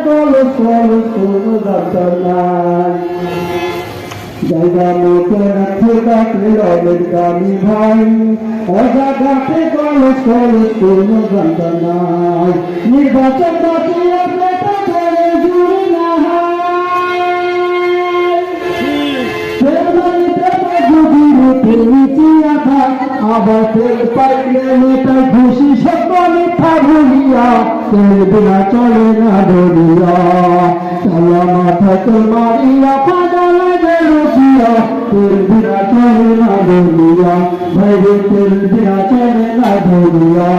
কলস কলস কোনো দরকার নাই জায়গা মতো রাখতে রাখলে রবের গালি ভাই অজাগাতে কলস কলস কোনো দরকার নাই নির্বাচন বাঁচিয়ে পেটা করে জুড়ে না আবার তেল পাইলে মেটাই খুশি সত্য মিথ্যা ভুলিয়া তেল বিনা চলে না ধরিয়া চালা মাথা তো মারিয়া ফাঁদা লাগে রুকিয়া তেল বিনা চলে না ধরিয়া ভাইরে তেল বিনা চলে না ধরিয়া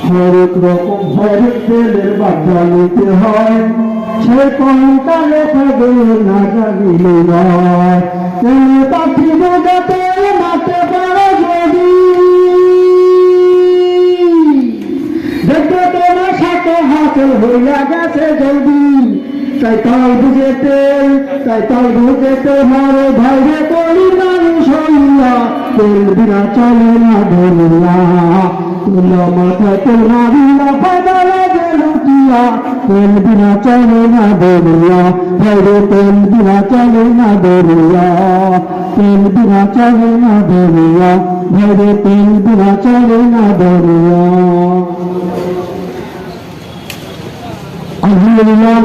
হরেক রকম হরেক তেলের বাচ্চা নিতে হয় সে কোন কালে থাকবে না জানিলে নয় তেল পাখি বোঝাতে মাঠে বড় যদি দেখতে তোমার সাথে হাতে হইয়া গেছে জলদি তাই তাই বুঝে তেল তাই তাই বুঝে তোমারে ভাইরে করি মানুষ হইয়া তেল বিনা চলে না ধরিয়া তুলা মাথা তোলা বিনা ফায়দা লাগে লুটিয়া তেল বিনা চলে না ধরিয়া ভাইরে তেল বিনা চলে না ধরিয়া তেল বিনা চলে না ধরিয়া ভাইরে তেল বিনা চলে না ধরিয়া আলহামদুলিল্লাহ।